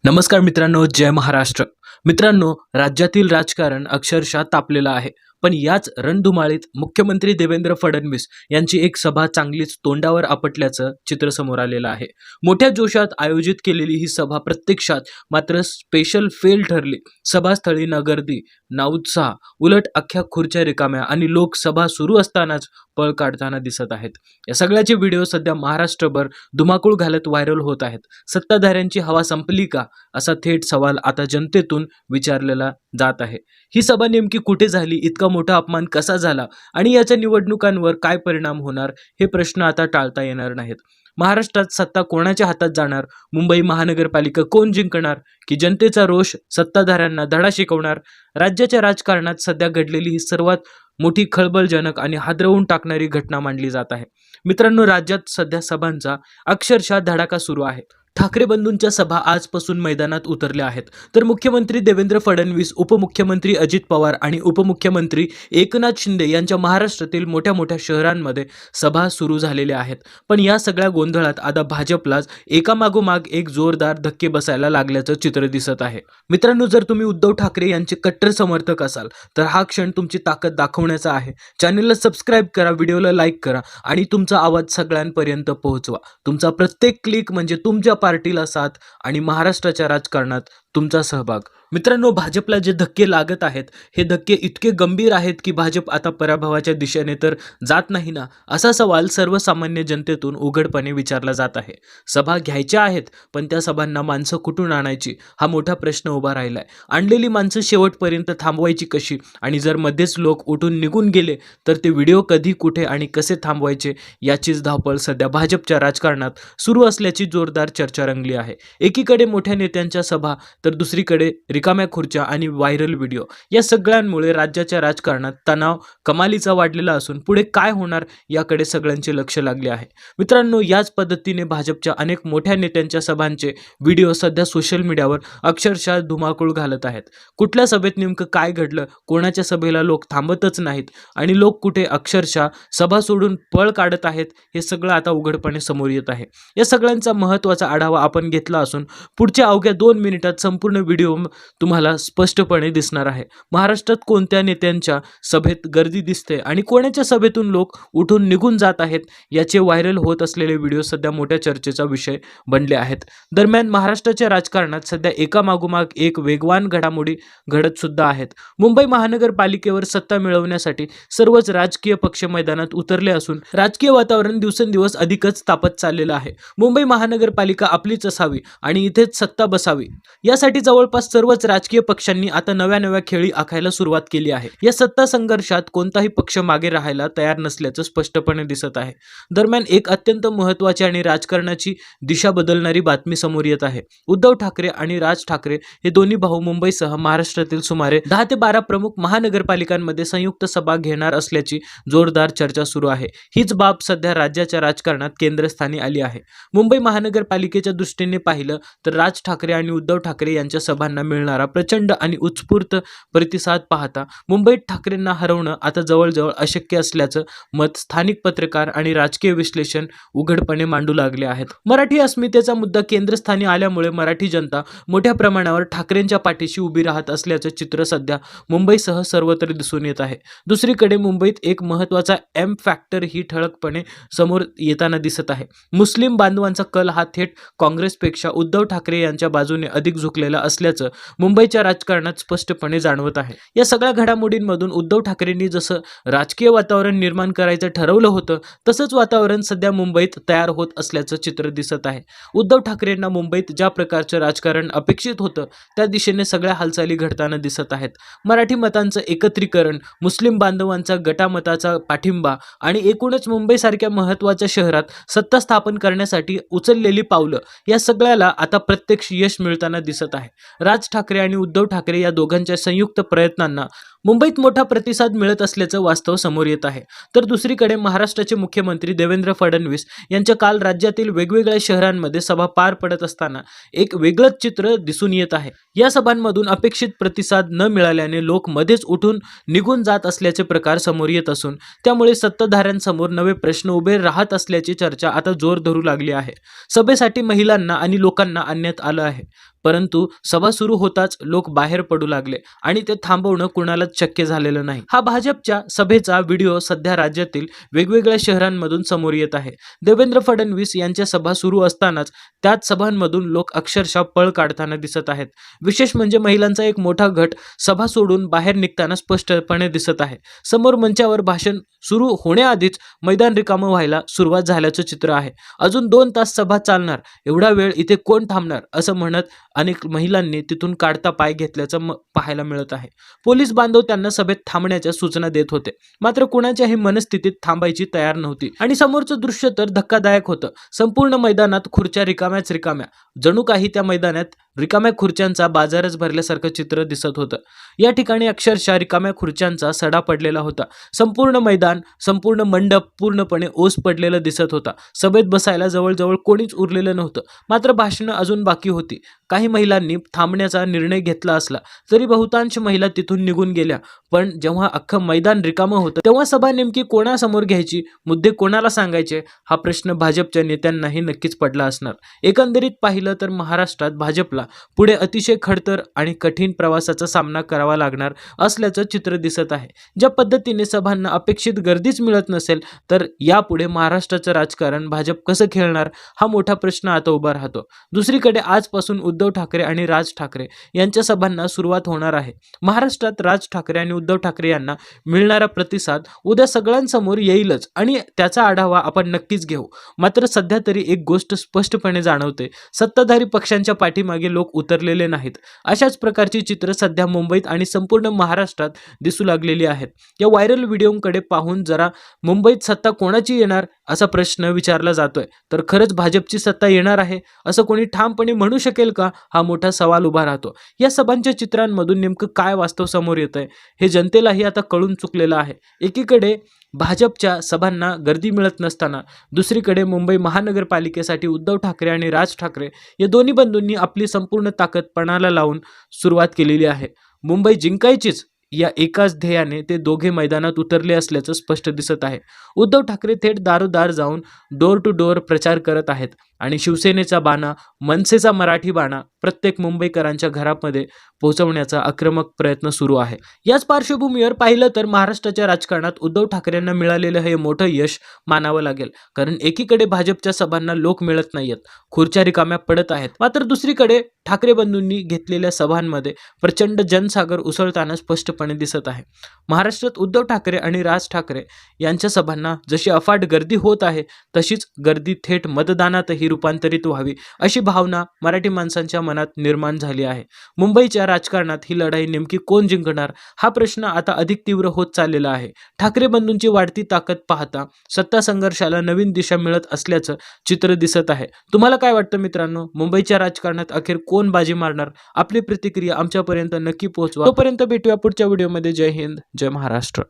नमस्कार मित्रांनो, जय महाराष्ट्र. मित्रांनो, राज्यातील राजकारण अक्षरशः तापलेलं आहे. पण याच रणधुमाळीत मुख्यमंत्री देवेंद्र फडणवीस यांची एक सभा चांगलीच तोंडावर आपटल्याचं चित्र समोर आलेलं आहे. मोठ्या जोशात आयोजित केलेली ही सभा प्रत्यक्षात मात्र स्पेशल फेल ठरली. सभास्थळी ना गर्दी ना उत्साह, उलट अख्ख्या खुर्च्या रिकाम्या आणि लोक सभा सुरू असतानाच पळ काढताना दिसत आहेत. या सगळ्याचे व्हिडिओ सध्या महाराष्ट्रभर धुमाकूळ घालत व्हायरल होत आहेत. सत्ताधाऱ्यांची हवा संपली का, असा थेट सवाल आता जनतेतून विचारलेला जात आहे. ही सभा नेमकी कुठे झाली, इतका मोठा अपमान कसा झाला आणि याच्या निवडणुकांवर काय परिणाम होणार, हे प्रश्न आता टाळता येणार नाहीत. महाराष्ट्रात सत्ता कोणाच्या हातात जाणार, मुंबई महानगरपालिका कोण जिंकणार, की जनतेचा रोष सत्ताधाऱ्यांना धडा शिकवणार? राज्याच्या राजकारणात सध्या घडलेली ही सर्वात मोठी खळबळजनक आणि हादरवून टाकणारी घटना मानली जात आहे. मित्रांनो, राज्यात सध्या सभांचा अक्षरशः धडाका सुरू आहे. ठाकरे बंधूंच्या सभा आजपासून मैदानात उतरल्या आहेत. तर मुख्यमंत्री देवेंद्र फडणवीस, उपमुख्यमंत्री अजित पवार आणि उपमुख्यमंत्री एकनाथ शिंदे यांच्या महाराष्ट्रातील मोठ्या मोठ्या शहरांमध्ये सभा सुरू झालेल्या आहेत. पण या सगळ्या गोंधळात आता भाजपलाच एकामागोमाग एक जोरदार धक्के बसायला लागल्याचं चित्र दिसत आहे. मित्रांनो, जर तुम्ही उद्धव ठाकरे यांचे कट्टर समर्थक असाल तर हा क्षण तुमची ताकद दाखवण्याचा आहे. चॅनलला सबस्क्राईब करा, व्हिडिओला लाईक करा आणि तुमचा आवाज सगळ्यांपर्यंत पोहोचवा. तुमचा प्रत्येक क्लिक म्हणजे तुमच्या पार्टीला साथ आणि महाराष्ट्राच्या राजकारणात तुमचा सहभाग. मित्रांनो, भाजपला जे धक्के लागत आहेत हे धक्के इतके गंभीर आहेत की भाजप आता पराभवाच्या दिशेने तर जात नाही ना, असा सवाल सर्वसामान्य जनतेतून उघडपणे विचारला जात आहे. सभा घ्यायच्या आहेत, पण त्या सभांना माणसं कुठून आणायची, हा मोठा प्रश्न उभा राहिलाय. आणलेली माणसं शेवटपर्यंत थांबवायची कशी, आणि जर मध्येच लोक उठून निघून गेले तर ते व्हिडिओ कधी, कुठे आणि कसे थांबवायचे, याचीच धावपळ सध्या भाजपच्या राजकारणात सुरू असल्याची जोरदार चर्चा रंगली आहे. एकीकडे मोठ्या नेत्यांच्या सभा तर दुसरीकडे रिकाम्या खुर्च्या आणि व्हायरल व्हिडिओ, या सगळ्यांमुळे राज्याच्या राजकारणात तणाव कमालीचा वाढलेला असून पुढे काय होणार याकडे सगळ्यांचे लक्ष लागले आहे. मित्रांनो, याच पद्धतीने भाजपच्या अनेक मोठ्या नेत्यांच्या सभांचे व्हिडिओ सध्या सोशल मीडियावर अक्षरशः धुमाकूळ घालत आहेत. कुठल्या सभेत नेमकं काय घडलं, कोणाच्या सभेला लोक थांबतच नाहीत आणि लोक कुठे अक्षरशः सभा सोडून पळ काढत आहेत, हे सगळं आता उघडपणे समोर येत आहे. या सगळ्यांचा महत्त्वाचा आढावा आपण घेतला असून पुढच्या अवघ्या 2 मिनिटात संपूर्ण व्हिडिओ तुम्हाला स्पष्टपणे दिसणार आहे. महाराष्ट्रात कोणत्या नेत्यांच्या सभेत गर्दी दिसते आणि कोणाच्या सभेतून लोक उठून निघून जात आहेत, याचे व्हायरल होत असलेले व्हिडिओ सध्या मोठ्या चर्चेचा विषय बनले आहेत. दरम्यान महाराष्ट्राच्या राजकारणात सध्या एकामागोमाग एक वेगवान घडामोडी घडत सुद्धा आहेत. मुंबई महानगरपालिकेवर सत्ता मिळवण्यासाठी सर्वच राजकीय पक्ष मैदानात उतरले असून राजकीय वातावरण दिवसेंदिवस अधिकच तापत चाललेलं आहे. मुंबई महानगरपालिका आपलीच असावी आणि इथेच सत्ता बसावी, यासाठी जवळपास सर्वच राजकीय पक्षांनी आता नव्या खेळी आखायला सुरुवात केली आहे. या सत्ता संघर्षात कोणताही पक्ष मागे राहायला तयार नसल्याचं स्पष्टपणे दिसत आहे. दरम्यान एक अत्यंत महत्त्वाची आणि राजकारणाची दिशा बदलणारी बातमी समोर येत आहे. उद्धव ठाकरे आणि राज ठाकरे हे दोन्ही भाऊ मुंबईसह महाराष्ट्रातील सुमारे 10 ते 12 प्रमुख महानगरपालिकांमध्ये संयुक्त सभा घेणार असल्याची जोरदार चर्चा सुरू आहे. हीच बाब सध्या राज्याच्या राजकारणात केंद्रस्थानी आली आहे. मुंबई महानगरपालिकेच्या दृष्टीने पाहिलं तर राज ठाकरे आणि उद्धव ठाकरे यांच्या सभांना मिळणारा प्रचंड आणि उत्स्फूर्त प्रतिसाद पाहता मुंबईत ठाकरेंना हरवणं आता जवळजवळ अशक्य असल्याचं मत स्थानिक पत्रकार आणि राजकीय विश्लेषण उघडपणे मांडू लागले आहेत. मराठी अस्मितेचा मुद्दा केंद्रस्थानी आल्यामुळे मराठी जनता मोठ्या प्रमाणावर ठाकरेंच्या पाठीशी उभी राहत असल्याचं चित्र सध्या मुंबईसह सर्वत्र दिसून येत आहे. दुसरीकडे मुंबईत एक महत्त्वाचा एम फॅक्टर ही ठळकपणे समोर येताना दिसत आहे. मुस्लिम बांधवांचा कल हा थेट काँग्रेसपेक्षा उद्धव ठाकरे यांच्या बाजूने अधिक झुकलेला असल्याचं मुंबईच्या राजकारणात स्पष्टपणे जाणवत आहे. या सगळ्या घडामोडींमधून उद्धव ठाकरेंनी जसं राजकीय वातावरण निर्माण करायचं ठरवलं होतं, तसंच वातावरण सध्या मुंबईत तयार होत असल्याचं चित्र दिसत आहे. उद्धव ठाकरेंना मुंबईत ज्या प्रकारचं राजकारण अपेक्षित होतं त्या दिशेने सगळ्या हालचाली घडताना दिसत आहेत. मराठी मतांचं एकत्रीकरण, मुस्लिम बांधवांचा गटामताचा पाठिंबा आणि एकूणच मुंबईसारख्या महत्त्वाच्या शहरात सत्ता स्थापन करण्यासाठी उचललेली पावलं, या सगळ्याला आता प्रत्यक्ष यश मिळताना दिसत आहे. राज ठाकरे आणि उद्धव ठाकरे या दोघांच्या संयुक्त प्रयत्नांना मुंबईत मोठा प्रतिसाद मिळत असल्याचं वास्तव समोर येत आहे. तर दुसरीकडे महाराष्ट्राचे मुख्यमंत्री देवेंद्र फडणवीस यांच्या काल राज्यातील वेगवेगळ्या शहरांमध्ये सभा पार पडत असताना एक वेगळंच चित्र दिसून येत आहे. या सभांमधून अपेक्षित प्रतिसाद न मिळाल्याने लोक मध्येच उठून निघून जात असल्याचे प्रकार समोर येत असून त्यामुळे सत्ताधाऱ्यांसमोर नवे प्रश्न उभे राहत असल्याची चर्चा आता जोर धरू लागली आहे. सभेसाठी महिलांना आणि लोकांना आणण्यात आलं आहे. परंतु सभा सुरू होताच लोक बाहेर पडू लागले आणि ते थांबवणं कुणालाच शक्य झालेलं नाही. हा भाजपच्या सभेचा व्हिडिओ सध्या राज्यातील वेगवेगळ्या शहरांमधून समोर येत आहे. देवेंद्र फडणवीस यांच्या सभा सुरू असतानाच त्याच सभांमधून लोक अक्षरशः पळ काढताना दिसत आहेत. विशेष म्हणजे महिलांचा एक मोठा गट सभा सोडून बाहेर निघताना स्पष्टपणे दिसत आहे. समोर मंचावर भाषण सुरू होण्याआधीच मैदान रिकामं व्हायला सुरुवात झाल्याचं चित्र आहे. अजून 2 तास सभा चालणार, एवढा वेळ इथे कोण थांबणार असं म्हणत अनेक महिलांनी तिथून काढता पाय घेतल्याचं पाहायला मिळत आहे. पोलीस बांधव त्यांना सभेत थांबण्याच्या सूचना देत होते, मात्र कुणाच्याही मनस्थितीत थांबायची तयार नव्हती. आणि समोरचं दृश्य तर धक्कादायक होतं. संपूर्ण मैदानात खुर्च्या रिकाम्याच रिकाम्या, जणू काही त्या मैदानात रिकाम्या खुर्च्यांचा बाजारच भरल्यासारखं चित्र दिसत होतं. या ठिकाणी अक्षरशः रिकाम्या खुर्च्यांचा सडा पडलेला होता. संपूर्ण मैदान, संपूर्ण मंडप पूर्णपणे ओस पडलेला दिसत होता. सभेत बसायला जवळजवळ कोणीच उरलेलं नव्हतं. मात्र भाषणं अजून बाकी होती. काही महिलांनी थांबण्याचा निर्णय घेतला असला तरी बहुतांश महिला तिथून निघून गेल्या. पण जेव्हा अख्खं मैदान रिकामं होतं तेव्हा सभा नेमकी कोणासमोर घ्यायची, मुद्दे कोणाला सांगायचे, हा प्रश्न भाजपच्या नेत्यांनाही नक्कीच पडला असणार. एकंदरीत पाहिलं तर महाराष्ट्रात भाजपला पुढे अतिशय खडतर आणि कठीण प्रवासाचा सामना करावा लागणार असल्याचं चित्र दिसत आहे. ज्या पद्धतीने सभांना अपेक्षित गर्दीच मिळत नसेल तर यापुढे महाराष्ट्राचं राजकारण भाजप कसं खेळणार, हा मोठा प्रश्न आता उभा राहतो. दुसरीकडे आजपासून उद्धव ठाकरे आणि राज ठाकरे यांच्या सभांना सुरुवात होणार आहे. महाराष्ट्रात राज ठाकरे आणि उद्धव ठाकरे यांना मिळणारा प्रतिसाद उद्या सगळ्यांसमोर येईलच आणि त्याचा आढावा आपण नक्कीच घेऊ. मात्र सध्या तरी एक गोष्ट स्पष्टपणे जाणवते, सत्ताधारी पक्षांच्या पाठीमागे लोक उतरलेले नाहीत. अशाच प्रकारची चित्र सध्या मुंबईत आणि संपूर्ण महाराष्ट्रात दिसू लागलेली आहेत. या व्हायरल व्हिडिओकडे पाहून जरा मुंबईत सत्ता कोणाची येणार असा प्रश्न विचारला जातोय, तर खरंच भाजपची सत्ता येणार आहे असं कोणी ठामपणे म्हणू शकेल का, हा मोठा सवाल उभा राहतो. या सभांच्या चित्रांमधून नेमकं काय वास्तव समोर येतंय हे जनतेलाही आता कळून चुकलेलं आहे. एकीकडे भाजपच्या सभांना गर्दी मिळत नसताना दुसरीकडे मुंबई महानगरपालिकेसाठी उद्धव ठाकरे आणि राज ठाकरे या दोन्ही बंधूंनी आपली संपूर्ण ताकद पणाला लावून सुरुवात केलेली आहे. मुंबई जिंकायचीच या एकाच ध्येयाने ते दोघे मैदानात उतरले असल्याचं स्पष्ट दिसत आहे. उद्धव ठाकरे थेट दारोदार जाऊन डोर टू डोर प्रचार करत आहेत आणि शिवसेनेचा बाणा, मनसेचा मराठी बाणा प्रत्येक मुंबईकरांच्या घरामध्ये पोहोचवण्याचा आक्रमक प्रयत्न सुरू आहे. याच पार्श्वभूमीवर पाहिलं तर महाराष्ट्राच्या राजकारणात उद्धव ठाकरेंना मिळालेलं हे मोठं यश मानावं लागेल. कारण एकीकडे भाजपच्या सभांना लोक मिळत नाहीयेत, खुर्च्या रिकाम्या पडत आहेत, मात्र दुसरीकडे ठाकरे बंधूंनी घेतलेल्या सभांमध्ये प्रचंड जनसागर उसळताना स्पष्टपणे दिसत आहे. महाराष्ट्रात उद्धव ठाकरे आणि राज ठाकरे यांच्या सभांना जशी अफाट गर्दी होत आहे तशीच गर्दी थेट मतदानातही रूपांतरित व्हावी अशी भावना मराठी माणसांच्या मनात निर्माण झाली आहे. मुंबईच्या राजकारणात ही लढाई नेमकी कोण जिंकणार हा प्रश्न आता अधिक तीव्र होत चाललेला आहे. ठाकरे बंधूंची वाढती ताकद पाहता सत्ता संघर्षाला नवीन दिशा मिळत असल्याचं चित्र दिसत आहे. तुम्हाला काय वाटतं मित्रांनो, मुंबईच्या राजकारणात अखेर कोण बाजी मारणार? आपली प्रतिक्रिया आमच्यापर्यंत नक्की पोहोचवा. तोपर्यंत भेटूया पुढच्या व्हिडिओमध्ये. जय हिंद, जय महाराष्ट्र.